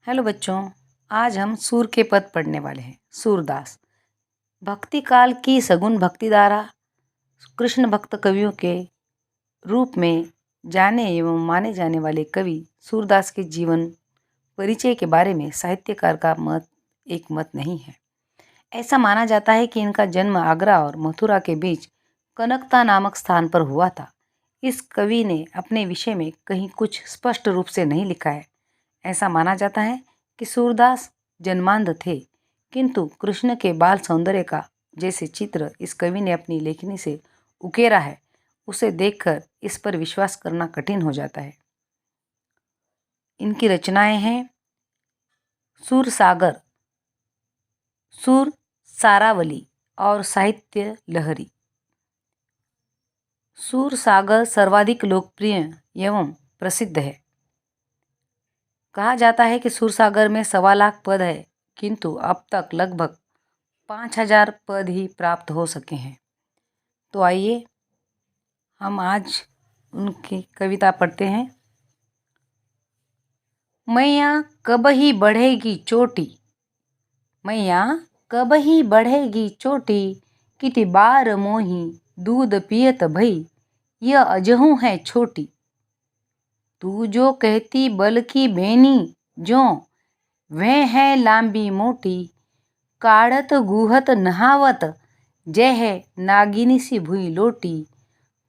Hello बच्चों, आज हम सूर के पद पढ़ने वाले हैं। सूरदास भक्ति काल की सगुन भक्ति धारा कृष्ण भक्त कवियों के रूप में जाने एवं माने जाने वाले कवि सूरदास के जीवन परिचय के बारे में साहित्यकार का एक मत नहीं है। ऐसा माना जाता है कि इनका जन्म आगरा और मथुरा के बीच कनकता नामक स्थान पर हुआ था। इस कवि ने अपने विषय में कहीं कुछ स्पष्ट रूप से नहीं लिखा है। ऐसा माना जाता है कि सूरदास जन्मांध थे, किंतु कृष्ण के बाल सौंदर्य का जैसे चित्र इस कवि ने अपनी लेखनी से उकेरा है, उसे देखकर इस पर विश्वास करना कठिन हो जाता है। इनकी रचनाएं हैं सूर सागर, सूर सारावली और साहित्य लहरी। सूर सागर सर्वाधिक लोकप्रिय एवं प्रसिद्ध है। कहा जाता है कि सूरसागर में 1.25 लाख पद है, किंतु अब तक लगभग 5000 पद ही प्राप्त हो सके हैं। तो आइए हम आज उनकी कविता पढ़ते हैं। मैया कब ही बढ़ेगी चोटी, मैया कब ही बढ़ेगी चोटी, किति बार मोही दूध पियत भई, यह अजहू है छोटी। तू जो कहती बल की बेनी जो, वह है लांबी मोटी, काढ़त गुहत नहावत, जय है नागिनी सी भुई लोटी।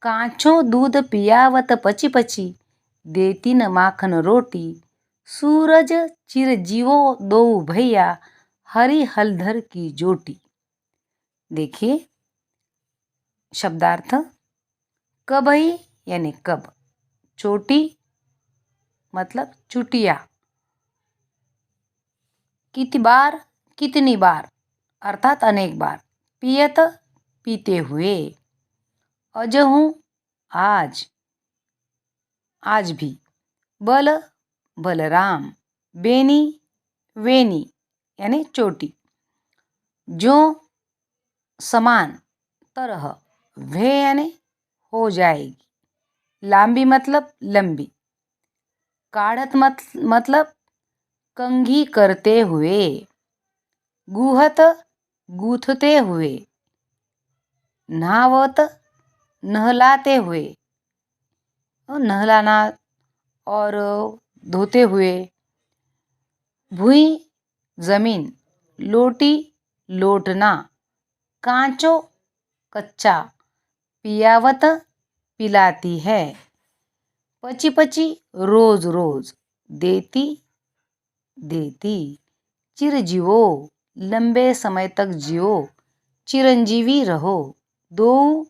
कांचो दूध पियावत पची पची, देती न माखन रोटी। सूरज चिर जीवो दो भैया, हरि हलधर की जोटी। देखिए शब्दार्थ। कबई यानी कब, चोटी मतलब चुटिया, कितनी बार कितनी बार अर्थात अनेक बार, पियत पीते हुए, अजहू आज आज भी, बल बलराम, बेनी वेनी यानी चोटी, जो समान, तरह, वे यानी हो जाएगी, लांबी मतलब लंबी, काढ़त मतलब कंघी करते हुए, गुहत गूथते हुए, नहावत नहलाते हुए, नहलाना और धोते हुए, भुई जमीन, लोटी लोटना, कांचो कच्चा, पियावत पिलाती है, पची पची रोज रोज, देती देती, चिर जीवो लंबे समय तक जियो, चिरंजीवी रहो, दो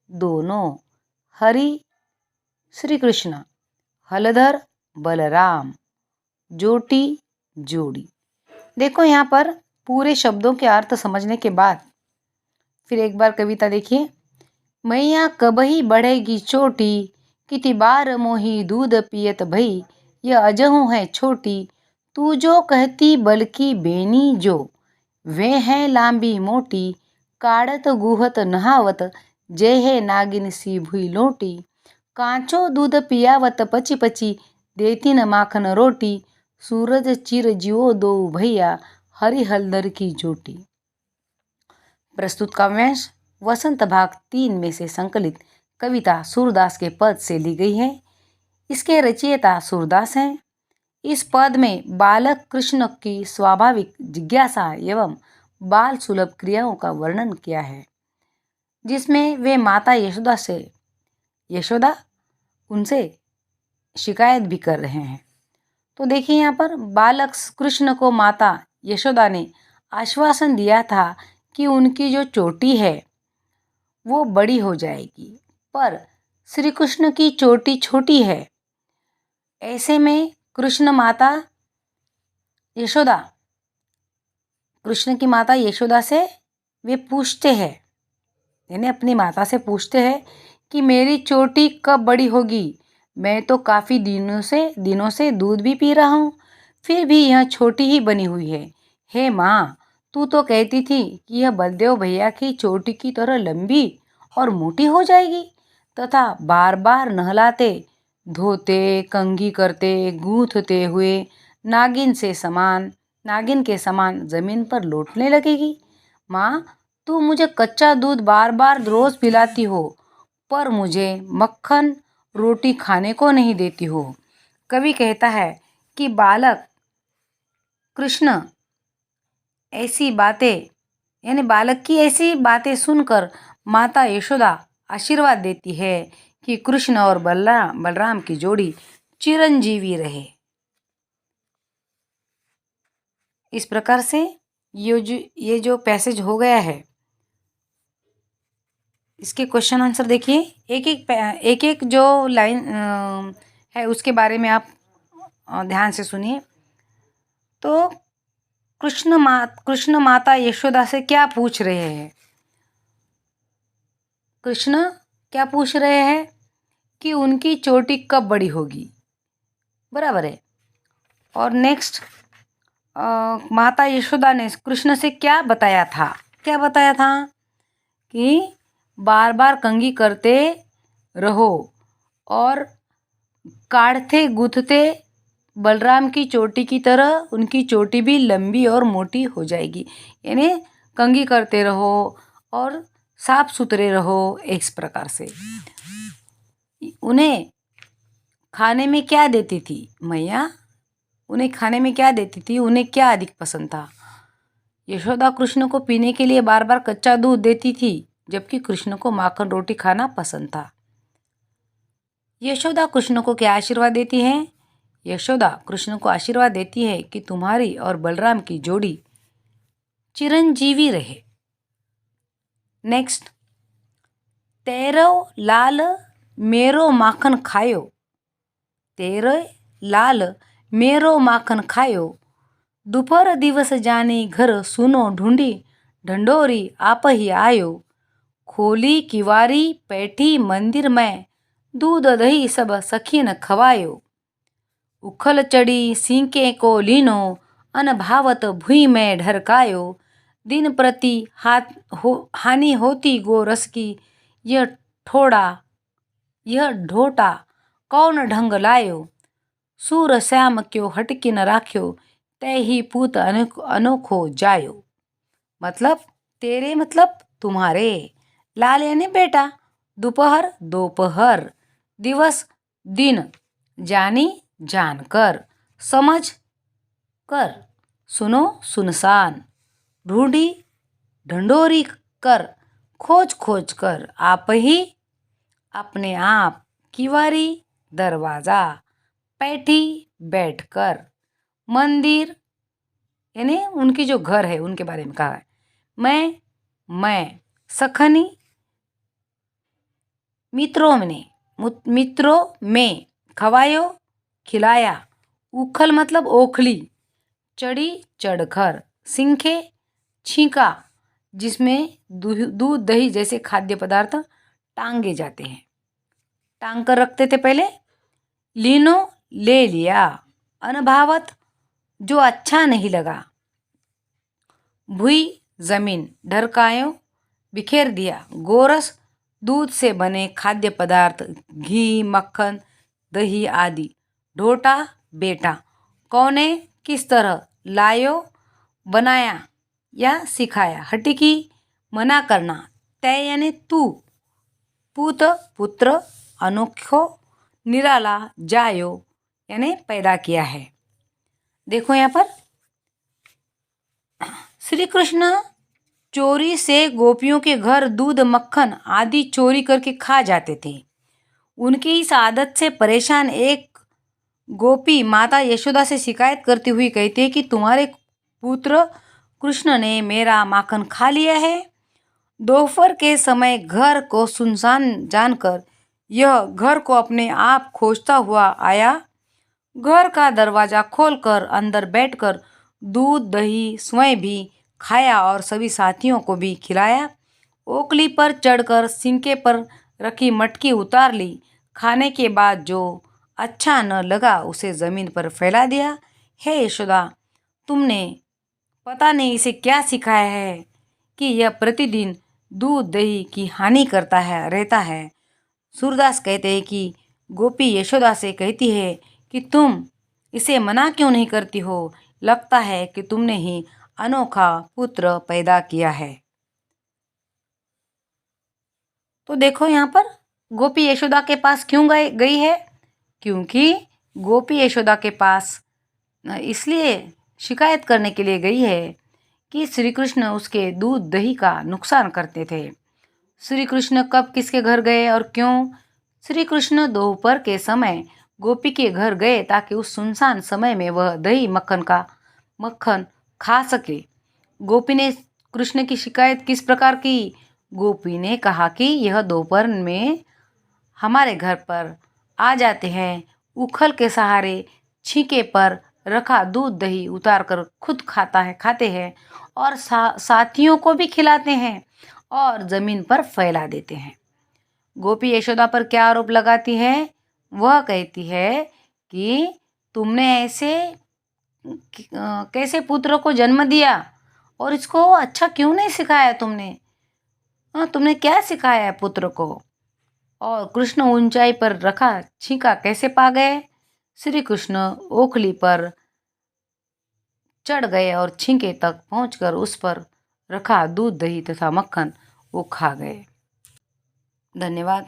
दोनों, हरि श्री कृष्ण, हलधर बलराम, जोटी जोड़ी। देखो यहाँ पर पूरे शब्दों के अर्थ समझने के बाद फिर एक बार कविता देखिए। मैया कब ही बढ़ेगी चोटी, किति बार मोही दूध पियत भई, यह अजहू है छोटी। तू जो कहती बल की बेनी जो, वे है लांबी मोटी, काढ़त गुहत नहावत, जय है नागिन सी भुई लोटी। कांचो दूध पियावत पची पची, देती न माखन रोटी। सूरज चिर जियो दो भैया, हरि हलधर की जोटी। प्रस्तुत काव्यांश वसंत भाग 3 में से संकलित कविता सूरदास के पद से ली गई है। इसके रचयिता सूरदास हैं। इस पद में बालक कृष्ण की स्वाभाविक जिज्ञासा एवं बाल सुलभ क्रियाओं का वर्णन किया है, जिसमें वे माता यशोदा उनसे शिकायत भी कर रहे हैं। तो देखिए यहाँ पर बालक कृष्ण को माता यशोदा ने आश्वासन दिया था कि उनकी जो चोटी है वो बड़ी हो जाएगी, पर श्री कृष्ण की चोटी छोटी है। ऐसे में कृष्ण की माता यशोदा से वे पूछते हैं, यानी अपनी माता से पूछते हैं कि मेरी चोटी कब बड़ी होगी। मैं तो काफ़ी दिनों से दूध भी पी रहा हूँ, फिर भी यह छोटी ही बनी हुई है। हे माँ, तू तो कहती थी कि यह बलदेव भैया की चोटी की तरह लंबी और मोटी हो जाएगी, तथा बार बार नहलाते धोते कंघी करते गूंथते हुए नागिन के समान ज़मीन पर लौटने लगेगी। माँ, तू मुझे कच्चा दूध बार बार रोज़ पिलाती हो, पर मुझे मक्खन रोटी खाने को नहीं देती हो। कवि कहता है कि बालक की ऐसी बातें सुनकर माता यशोदा आशीर्वाद देती है कि कृष्ण और बलराम की जोड़ी चिरंजीवी रहे। इस प्रकार से ये जो पैसेज हो गया है, इसके क्वेश्चन आंसर देखिए। एक एक जो लाइन है उसके बारे में आप ध्यान से सुनिए। तो कृष्ण माता यशोदा से क्या पूछ रहे हैं? कृष्ण क्या पूछ रहे हैं कि उनकी चोटी कब बड़ी होगी, बराबर है। और नेक्स्ट माता यशोदा ने कृष्ण से क्या बताया था कि बार बार कंघी करते रहो और काढ़ते गूंथते बलराम की चोटी की तरह उनकी चोटी भी लंबी और मोटी हो जाएगी। यानी कंघी करते रहो और साफ सुथरे रहो। इस प्रकार से उन्हें खाने में क्या देती थी मैया? उन्हें खाने में क्या देती थी? उन्हें क्या अधिक पसंद था? यशोदा कृष्ण को पीने के लिए बार बार कच्चा दूध देती थी, जबकि कृष्ण को माखन रोटी खाना पसंद था। यशोदा कृष्ण को क्या आशीर्वाद देती है? यशोदा कृष्ण को आशीर्वाद देती है कि तुम्हारी और बलराम की जोड़ी चिरंजीवी रहे। नेक्स्ट, तेरो लाल मेरो माखन खायो, तेरे लाल मेरो माखन खायो, दोपहर दिवस जानी घर सुनो ढूंढी, ढंडोरी आप ही आयो, खोली किवारी बैठी मंदिर में, दूध दही सब सखीन खवायो, उखल चढ़ी सींके को लीनो, अनभावत भुई में ढरकायो, दिन प्रति हानि होती गोरस की, यह ढोटा कौन ढंग लायो, सूर श्याम क्यों हटकी न राख्यो, तै ही पूत अनोखो जायो। मतलब तेरे मतलब तुम्हारे, लाल यानी बेटा, दोपहर, दिवस दिन, जानी जानकर, समझ कर, सुनो सुनसान, ढूंढी ढंडोरी कर, खोज कर, आप ही अपने आप, किवारी दरवाजा, बैठी बैठकर, मंदिर यानी उनकी जो घर है उनके बारे में कहा है, मैं सखनी मित्रों में, खवायो खिलाया, उखल मतलब ओखली, चढ़ी चढ़कर, सिंखे छींका जिसमें दूध दही जैसे खाद्य पदार्थ टांगे जाते हैं, टांग कर रखते थे पहले, लीनो ले लिया, अनभावत जो अच्छा नहीं लगा, भुई जमीन, ढरकायो बिखेर दिया, गोरस दूध से बने खाद्य पदार्थ, घी मक्खन दही आदि, ढोटा बेटा, कौने किस तरह, लायो बनाया या सिखाया, हटिकी मना करना, तय यानी तू, पूत पुत्र, अनोखो निराला, जायो यानी पैदा किया है। देखो यहाँ पर श्री कृष्ण चोरी से गोपियों के घर दूध मक्खन आदि चोरी करके खा जाते थे। उनकी इस आदत से परेशान एक गोपी माता यशोदा से शिकायत करती हुई कहती है कि तुम्हारे पुत्र कृष्ण ने मेरा माखन खा लिया है। दोपहर के समय घर को सुनसान जानकर यह घर को अपने आप खोजता हुआ आया। घर का दरवाजा खोलकर अंदर बैठकर दूध दही स्वयं भी खाया और सभी साथियों को भी खिलाया। ओखली पर चढ़कर सिंके पर रखी मटकी उतार ली। खाने के बाद जो अच्छा न लगा उसे ज़मीन पर फैला दिया। हे यशोदा, तुमने पता नहीं इसे क्या सिखाया है कि यह प्रतिदिन दूध दही की हानि करता रहता है। सूरदास कहते हैं कि गोपी यशोदा से कहती है कि तुम इसे मना क्यों नहीं करती हो? लगता है कि तुमने ही अनोखा पुत्र पैदा किया है। तो देखो यहाँ पर गोपी यशोदा के पास क्यों गई है? क्योंकि गोपी यशोदा के पास इसलिए शिकायत करने के लिए गई है कि श्री कृष्ण उसके दूध दही का नुकसान करते थे। श्री कृष्ण कब किसके घर गए और क्यों? श्री कृष्ण दोपहर के समय गोपी के घर गए ताकि उस सुनसान समय में वह दही मक्खन खा सके। गोपी ने कृष्ण की शिकायत किस प्रकार की? गोपी ने कहा कि यह दोपहर में हमारे घर पर आ जाते हैं, उखल के सहारे छींके पर रखा दूध दही उतार कर खुद खाते हैं और साथियों को भी खिलाते हैं और जमीन पर फैला देते हैं। गोपी यशोदा पर क्या आरोप लगाती है? वह कहती है कि तुमने ऐसे कैसे पुत्र को जन्म दिया और इसको अच्छा क्यों नहीं सिखाया तुमने? तुमने क्या सिखाया है पुत्र को? और कृष्ण ऊंचाई पर रखा छींका कैसे पा गए? श्री कृष्ण ओखली पर चढ़ गए और छींके तक पहुंचकर उस पर रखा दूध दही तथा मक्खन वो खा गए। धन्यवाद।